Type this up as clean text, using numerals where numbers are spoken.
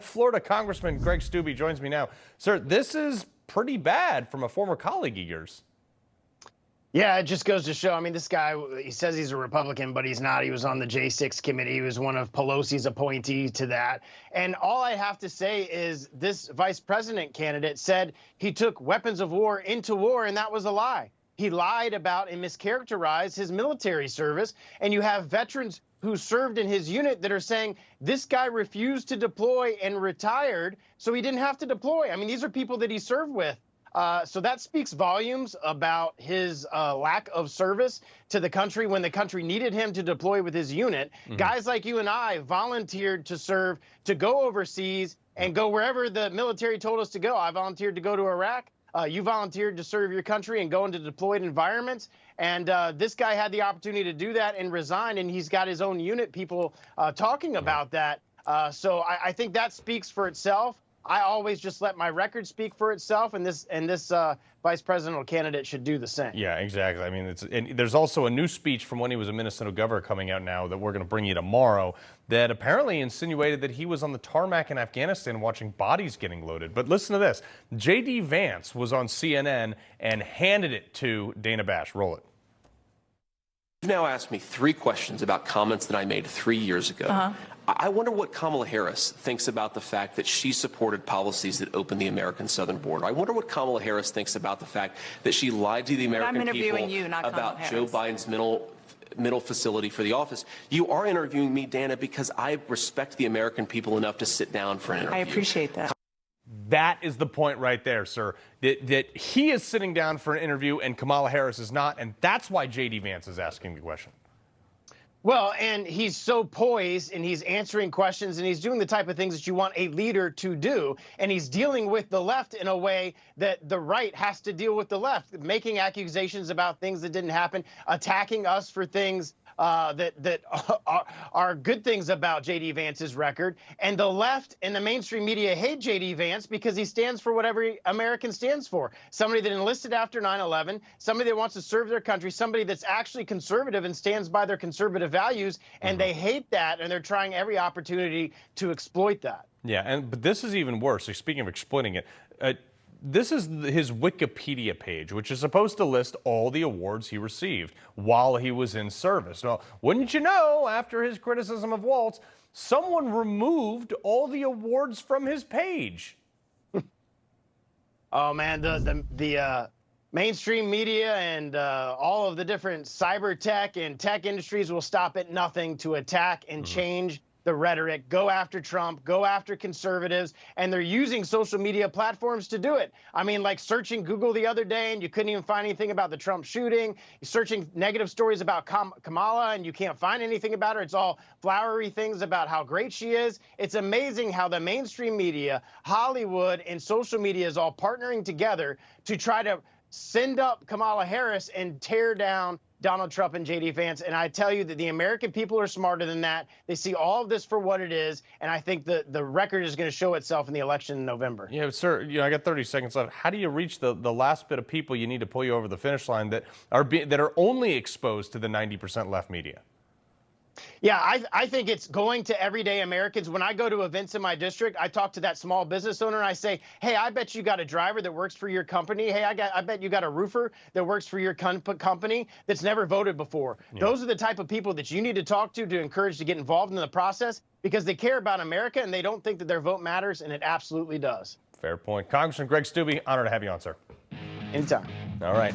Florida Congressman Greg Steube joins me now. Sir, this is pretty bad from a former colleague of yours. Yeah, it just goes to show. I mean, this guy, he says he's a Republican, but he's not. He was on the J6 committee. He was one of Pelosi's appointees to that. And all I have to say is this vice president candidate said he took weapons of war into war, and that was a lie. He lied about and mischaracterized his military service. And you have veterans who served in his unit that are saying this guy refused to deploy and retired, so he didn't have to deploy. I mean, these are people that he served with. So that speaks volumes about his lack of service to the country when the country needed him to deploy with his unit. Guys like you and I volunteered to serve, to go overseas and go wherever the military told us to go. I volunteered to go to Iraq. You volunteered to serve your country and go into deployed environments. And this guy had the opportunity to do that and resign, and he's got his own unit people talking about that. So I think that speaks for itself. I always just let my record speak for itself, and this vice presidential candidate should do the same. Yeah, exactly. I mean, and there's also a new speech from when he was a Minnesota governor coming out now that we're going to bring you tomorrow that apparently insinuated that he was on the tarmac in Afghanistan watching bodies getting loaded. But listen to this. J.D. Vance was on CNN and handed it to Dana Bash. Roll it. You've now asked me 3 questions about comments that I made 3 years ago. I wonder what Kamala Harris thinks about the fact that she supported policies that opened the American southern border. I wonder what Kamala Harris thinks about the fact that she lied to the American people about Joe Biden's middle facility for the office. You are interviewing me, Dana, because I respect the American people enough to sit down for an interview. I appreciate that. That is the point right there, sir. That he is sitting down for an interview and Kamala Harris is not, and that's why J.D. Vance is asking the question. Well, and he's so poised, and he's answering questions, and he's doing the type of things that you want a leader to do. And he's dealing with the left in a way that the right has to deal with the left, making accusations about things that didn't happen, attacking us for things that are good things about J.D. Vance's record. And the left and the mainstream media hate J.D. Vance because he stands for what every American stands for. Somebody that enlisted after 9/11, somebody that wants to serve their country, somebody that's actually conservative and stands by their conservative values. And they hate that, and they're trying every opportunity to exploit that. Yeah, but this is even worse. Speaking of exploiting it, this is his Wikipedia page, which is supposed to list all the awards he received while he was in service. Well, wouldn't you know, after his criticism of Walz, someone removed all the awards from his page. Oh, man, the mainstream media and all of the different cyber tech and tech industries will stop at nothing to attack and change the rhetoric, go after Trump, go after conservatives, and they're using social media platforms to do it. I mean, like searching Google the other day, and you couldn't even find anything about the Trump shooting. You're searching negative stories about Kamala, and you can't find anything about her. It's all flowery things about how great she is. It's amazing how the mainstream media, Hollywood, and social media is all partnering together to try to send up Kamala Harris and tear down Donald Trump and J.D. Vance. And I tell you that the American people are smarter than that. They see all of this for what it is. And I think the record is going to show itself in the election in November. Yeah, sir, I got 30 seconds left. How do you reach the last bit of people you need to pull you over the finish line that are only exposed to the 90% left media? Yeah, I think it's going to everyday Americans. When I go to events in my district, I talk to that small business owner and I say, hey, I bet you got a driver that works for your company. Hey, I bet you got a roofer that works for your company that's never voted before. Yeah. Those are the type of people that you need to talk to encourage to get involved in the process because they care about America and they don't think that their vote matters, and it absolutely does. Fair point. Congressman Greg Steube, honored to have you on, sir. Anytime. All right.